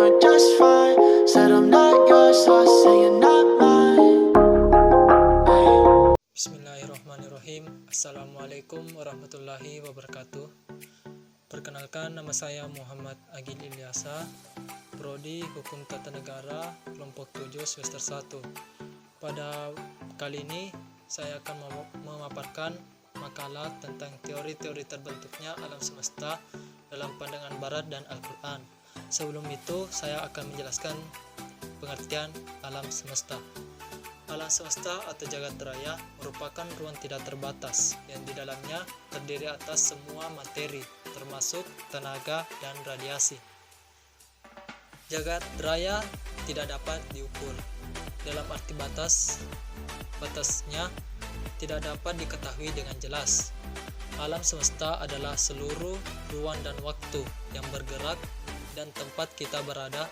we're just fine. Said I'm not yours, so I say you're not mine. Bismillahirrahmanirrahim. Assalamualaikum warahmatullahi wabarakatuh. Perkenalkan, nama saya Muhammad Agil Ilyasa, Prodi Hukum Tata Negara, kelompok 7 semester 1. Pada kali ini saya akan memaparkan makalah tentang teori-teori terbentuknya alam semesta dalam pandangan Barat dan Al-Quran. Sebelum itu, saya akan menjelaskan pengertian alam semesta. Alam semesta atau jagat raya merupakan ruang tidak terbatas yang di dalamnya terdiri atas semua materi, termasuk tenaga dan radiasi. Jagat raya tidak dapat diukur. Dalam arti batasnya tidak dapat diketahui dengan jelas. Alam semesta adalah seluruh ruang dan waktu yang bergerak dan tempat kita berada,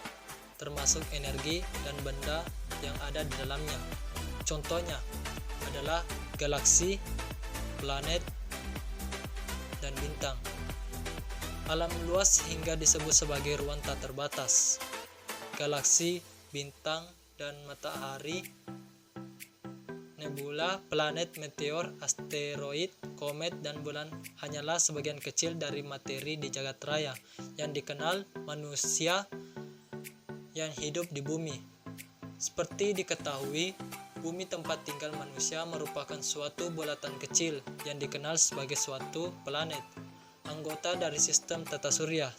termasuk energi dan benda yang ada di dalamnya. Contohnya adalah galaksi, planet, dan bintang. Alam luas hingga disebut sebagai ruang tak terbatas. Galaksi, bintang, dan matahari, nebula, planet, meteor, asteroid, komet, dan bulan hanyalah sebagian kecil dari materi di jagat raya yang dikenal manusia yang hidup di bumi. Seperti diketahui, bumi tempat tinggal manusia merupakan suatu bulatan kecil yang dikenal sebagai suatu planet, anggota dari sistem tata surya,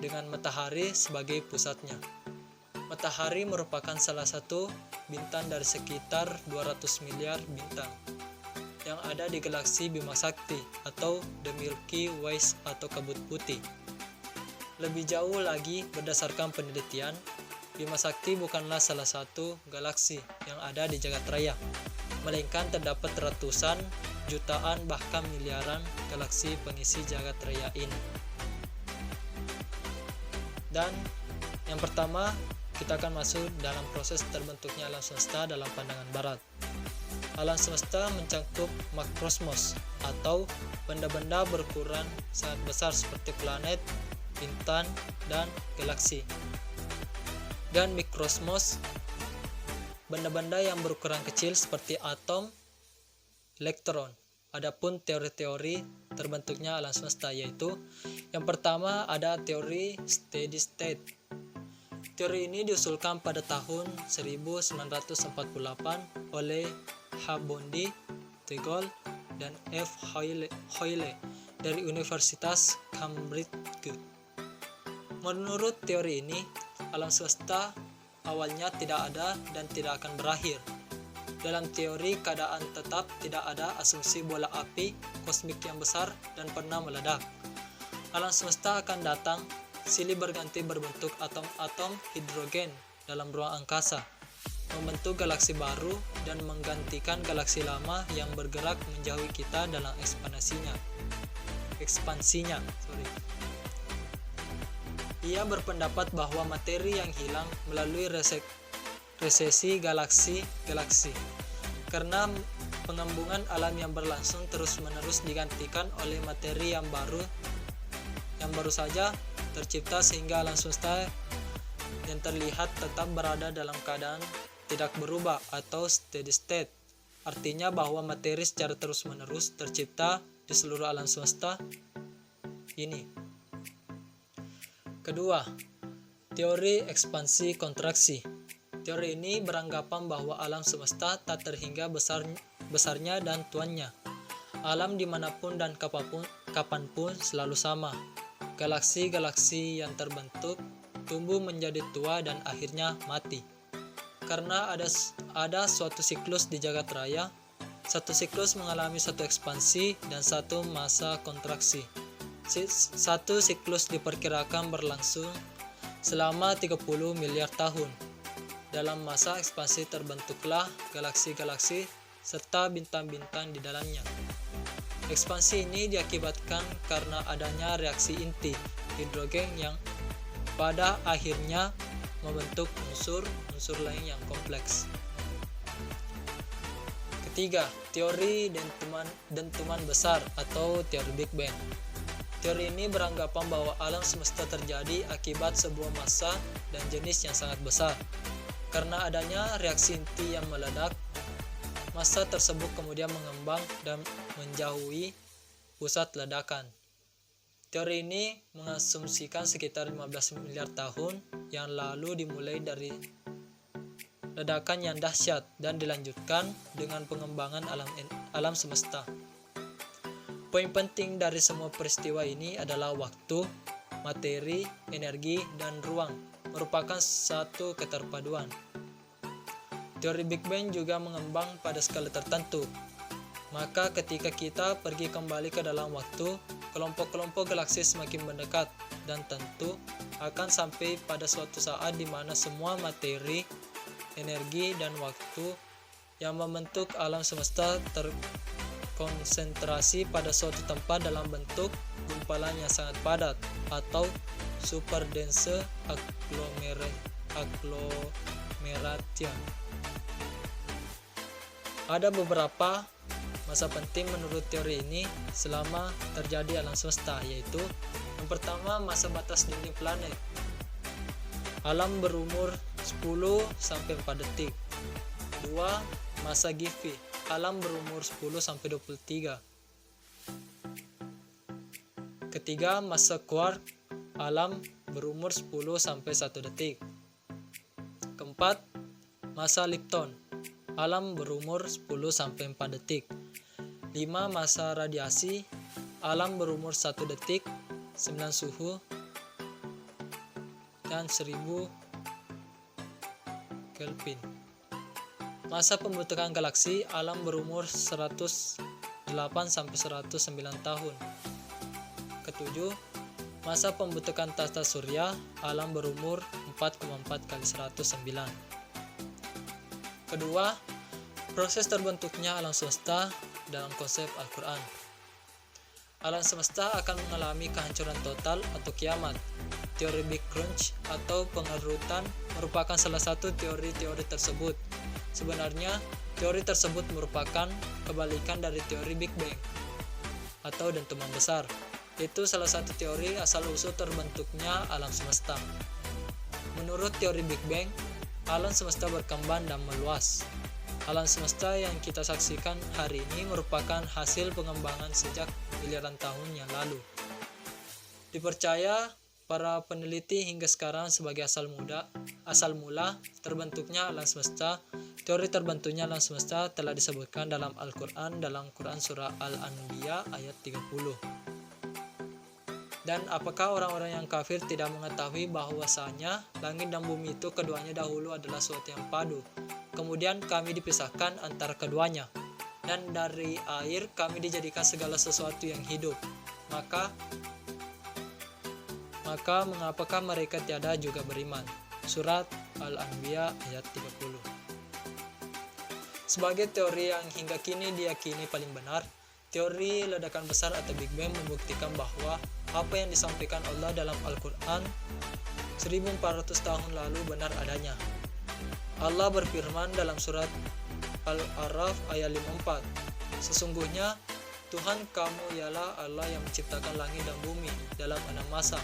dengan matahari sebagai pusatnya. Matahari merupakan salah satu bintang dari sekitar 200 miliar bintang yang ada di galaksi Bima Sakti atau The Milky Way atau kabut putih. Lebih jauh lagi, berdasarkan penelitian, Bima Sakti bukanlah salah satu galaksi yang ada di jagat raya, melainkan terdapat ratusan, jutaan, bahkan miliaran galaksi pengisi jagat raya ini. Dan yang pertama, kita akan masuk dalam proses terbentuknya alam semesta dalam pandangan Barat. Alam semesta mencakup makrosmos atau benda-benda berukuran sangat besar seperti planet, bintang, dan galaksi. Dan mikrosmos, benda-benda yang berukuran kecil seperti atom, elektron. Adapun teori-teori terbentuknya alam semesta yaitu yang pertama ada teori steady state. Teori ini diusulkan pada tahun 1948 oleh H. Bondi, Tegel, dan F. Hoyle dari Universitas Cambridge. Menurut teori ini, alam semesta awalnya tidak ada dan tidak akan berakhir. Dalam teori keadaan tetap tidak ada asumsi bola api kosmik yang besar dan pernah meledak. Alam semesta akan datang silih berganti berbentuk atom-atom hidrogen dalam ruang angkasa, membentuk galaksi baru dan menggantikan galaksi lama yang bergerak menjauhi kita dalam ekspansinya. Ia berpendapat bahwa materi yang hilang melalui resesi galaksi-galaksi karena pengembungan alam yang berlangsung terus-menerus digantikan oleh materi yang baru saja tercipta, sehingga alam semesta yang terlihat tetap berada dalam keadaan tidak berubah atau steady state. Artinya bahwa materi secara terus-menerus tercipta di seluruh alam semesta ini. Kedua, teori ekspansi kontraksi. Teori ini beranggapan bahwa alam semesta tak terhingga besarnya dan tuannya. Alam dimanapun dan kapanpun selalu sama. Galaksi-galaksi yang terbentuk tumbuh menjadi tua dan akhirnya mati. Karena ada suatu siklus di jagat raya, satu siklus mengalami satu ekspansi dan satu masa kontraksi. Satu siklus diperkirakan berlangsung selama 30 miliar tahun. Dalam masa ekspansi terbentuklah galaksi-galaksi serta bintang-bintang di dalamnya. Ekspansi ini diakibatkan karena adanya reaksi inti hidrogen yang pada akhirnya membentuk unsur lain yang kompleks. Ketiga, teori dentuman besar atau teori Big Bang. Teori ini beranggapan bahwa alam semesta terjadi akibat sebuah massa dan jenis yang sangat besar. Karena adanya reaksi inti yang meledak, massa tersebut kemudian mengembang dan menjauhi pusat ledakan. Teori ini mengasumsikan sekitar 15 miliar tahun yang lalu dimulai dari ledakan yang dahsyat dan dilanjutkan dengan pengembangan alam semesta. Poin penting dari semua peristiwa ini adalah waktu, materi, energi, dan ruang merupakan satu keterpaduan. Teori Big Bang juga mengembang pada skala tertentu. Maka ketika kita pergi kembali ke dalam waktu, kelompok-kelompok galaksi semakin mendekat dan tentu akan sampai pada suatu saat di mana semua materi, energi, dan waktu yang membentuk alam semesta terkonsentrasi pada suatu tempat dalam bentuk gumpalan yang sangat padat atau superdense agglomeration. Ada beberapa masa penting menurut teori ini selama terjadi alam semesta, yaitu yang pertama, masa batas dinding planet. Alam berumur 10-4 detik. 2. Masa Giffey. Alam berumur 10-23. Ketiga, masa quark. Alam berumur 10-1 detik. Keempat, masa Lipton. Alam berumur 10-4 detik. 5. Masa radiasi. Alam berumur 1 detik, 9 suhu, dan 1000 Kelvin. Masa pembentukan galaksi. Alam berumur 108-109 tahun. Ketujuh, masa pembentukan tata surya. Alam berumur 4,4 kali 109. Kedua, proses terbentuknya alam semesta dalam konsep Al-Quran. Alam semesta akan mengalami kehancuran total atau kiamat. Teori Big Crunch atau pengerutan merupakan salah satu teori-teori tersebut. Sebenarnya, teori tersebut merupakan kebalikan dari teori Big Bang atau dentuman besar. Itu salah satu teori asal-usul terbentuknya alam semesta. Menurut teori Big Bang, alam semesta berkembang dan meluas. Alam semesta yang kita saksikan hari ini merupakan hasil pengembangan sejak miliaran tahun yang lalu. Dipercaya para peneliti hingga sekarang sebagai asal mula terbentuknya alam semesta. Teori terbentuknya alam semesta telah disebutkan dalam Al-Quran dalam Quran surah Al-Anbiya ayat 30. Dan apakah orang-orang yang kafir tidak mengetahui bahwasanya langit dan bumi itu keduanya dahulu adalah suatu yang padu. Kemudian kami dipisahkan antara keduanya, dan dari air kami dijadikan segala sesuatu yang hidup. Maka mengapakah mereka tiada juga beriman? Surat Al-Anbiya ayat 30. Sebagai teori yang hingga kini diyakini paling benar, teori ledakan besar atau Big Bang membuktikan bahwa apa yang disampaikan Allah dalam Al-Quran 1400 tahun lalu benar adanya. Allah berfirman dalam surat Al-A'raf ayat 54, sesungguhnya Tuhan kamu ialah Allah yang menciptakan langit dan bumi dalam 6 masa.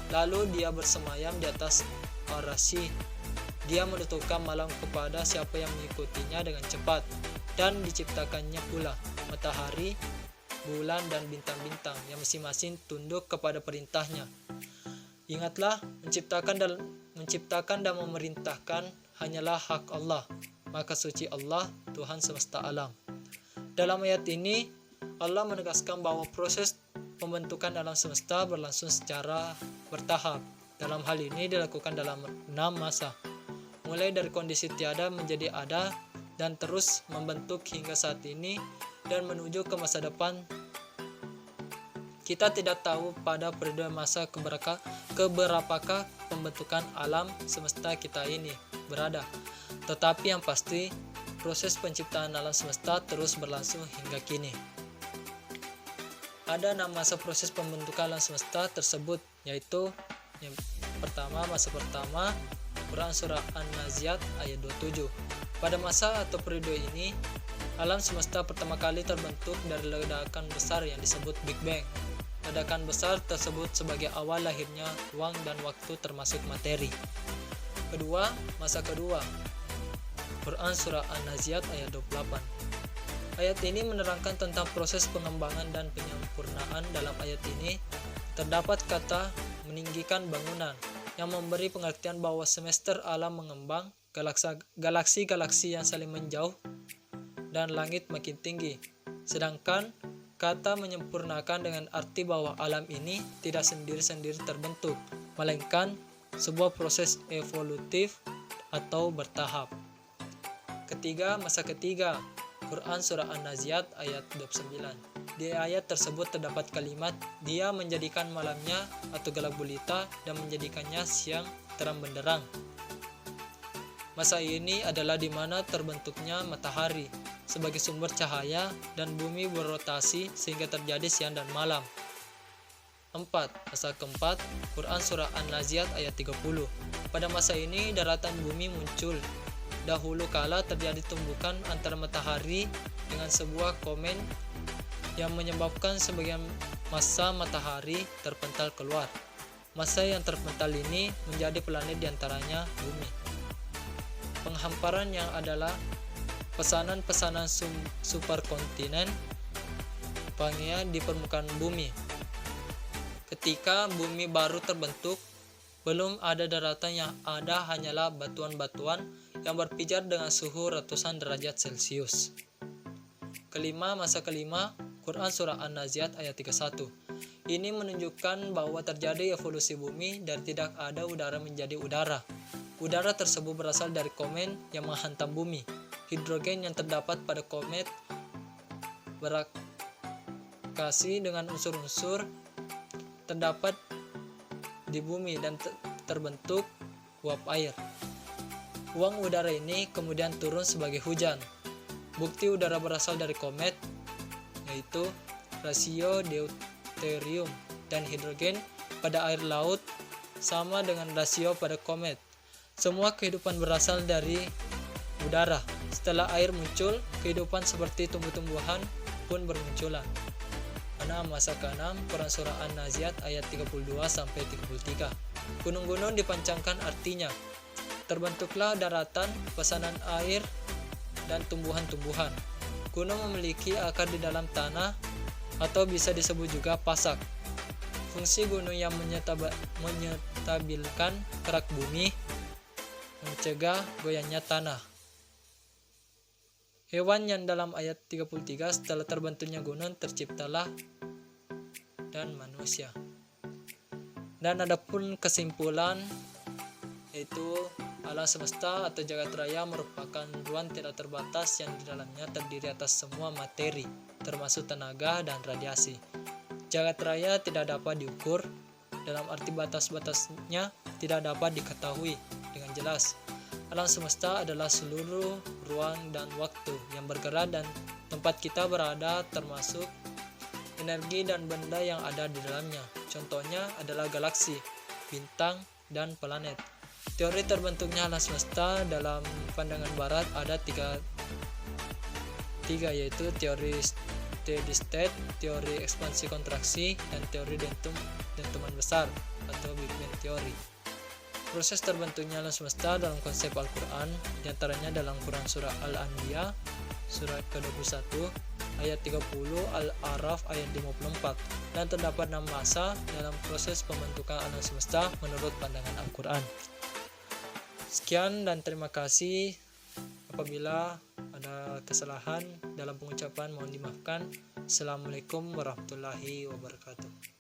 Lalu dia bersemayam di atas Ar-Rasy. Dia menutupkan malam kepada siapa yang mengikutinya dengan cepat, dan diciptakannya pula matahari, bulan, dan bintang-bintang yang masing-masing tunduk kepada perintahnya. Ingatlah, menciptakan dan memerintahkan hanyalah hak Allah. Maka suci Allah, Tuhan semesta alam. Dalam ayat ini, Allah menegaskan bahwa proses pembentukan alam semesta berlangsung secara bertahap. Dalam hal ini dilakukan dalam 6 masa, mulai dari kondisi tiada menjadi ada dan terus membentuk hingga saat ini dan menuju ke masa depan. Kita tidak tahu pada periode masa keberapakah pembentukan alam semesta kita ini berada. Tetapi yang pasti, proses penciptaan alam semesta terus berlangsung hingga kini. Ada 6 masa proses pembentukan alam semesta tersebut, yaitu yang pertama, masa pertama, Quran surah An-Naziat ayat 27. Pada masa atau periode ini, alam semesta pertama kali terbentuk dari ledakan besar yang disebut Big Bang. ledakan besar tersebut sebagai awal lahirnya ruang dan waktu termasuk materi. Kedua, masa kedua. Quran Surah An-Nazi'at ayat 28. Ayat ini menerangkan tentang proses pengembangan dan penyempurnaan. Dalam ayat ini terdapat kata meninggikan bangunan yang memberi pengertian bahwa semester alam mengembang, galaksi-galaksi yang saling menjauh, dan langit makin tinggi. Sedangkan kata menyempurnakan dengan arti bahwa alam ini tidak sendiri-sendiri terbentuk, melainkan sebuah proses evolutif atau bertahap. Ketiga, masa ketiga. Quran Surah An-Nazi'at ayat 29. Di ayat tersebut terdapat kalimat, Dia menjadikan malamnya atau gelap gulita dan menjadikannya siang terang benderang. Masa ini adalah di mana terbentuknya matahari sebagai sumber cahaya dan bumi berotasi sehingga terjadi siang dan malam. 4. Masa keempat. Quran Surah An-Nazi'at ayat 30. Pada masa ini daratan bumi muncul. Dahulu kala terjadi tumbukan antara matahari dengan sebuah komen yang menyebabkan sebagian massa matahari terpental keluar. Massa yang terpental ini menjadi planet diantaranya bumi. Penghamparan yang adalah pesanan-pesanan superkontinen Pangea di permukaan bumi. Ketika bumi baru terbentuk, belum ada daratan, yang ada hanyalah batuan-batuan yang berpijar dengan suhu ratusan derajat Celcius. Kelima, masa kelima. Quran Surah An-Nazi'at ayat 31. Ini menunjukkan bahwa terjadi evolusi bumi dari tidak ada udara menjadi udara. Udara tersebut berasal dari komet yang menghantam bumi. Hidrogen yang terdapat pada komet bereaksi dengan unsur-unsur terdapat di bumi dan terbentuk uap air. Uang udara ini kemudian turun sebagai hujan. Bukti udara berasal dari komet, yaitu rasio deuterium dan hidrogen pada air laut sama dengan rasio pada komet. Semua kehidupan berasal dari udara. Setelah air muncul, kehidupan seperti tumbuh-tumbuhan pun bermunculan. 6. Masa ke-6. Quran Surah An-Nazi'at ayat 32-33. Gunung-gunung dipancangkan, artinya terbentuklah daratan, pesanan air, dan tumbuhan-tumbuhan. Gunung memiliki akar di dalam tanah atau bisa disebut juga pasak. Fungsi gunung yang menyetabilkan kerak bumi, mencegah goyangnya tanah. Hewan yang dalam ayat 33, setelah terbentuknya gunung terciptalah dan manusia. Dan adapun kesimpulan, yaitu alam semesta atau jagat raya merupakan ruang tidak terbatas yang di dalamnya terdiri atas semua materi, termasuk tenaga dan radiasi. Jagat raya tidak dapat diukur, dalam arti batas-batasnya tidak dapat diketahui dengan jelas. Alam semesta adalah seluruh ruang dan waktu yang bergerak dan tempat kita berada, termasuk energi dan benda yang ada di dalamnya. Contohnya adalah galaksi, bintang, dan planet. Teori terbentuknya alam semesta dalam pandangan barat ada tiga, yaitu teori steady state, teori ekspansi kontraksi, dan teori dentuman besar atau Big Bang teori. Proses terbentuknya alam semesta dalam konsep Al-Quran diantaranya dalam Quran Surah Al-Anbiya surat ke-21 ayat 30, Al-A'raf ayat 54, dan terdapat 6 masa dalam proses pembentukan alam semesta menurut pandangan Al-Quran. Sekian dan terima kasih. Apabila ada kesalahan dalam pengucapan mohon dimaafkan. Assalamualaikum warahmatullahi wabarakatuh.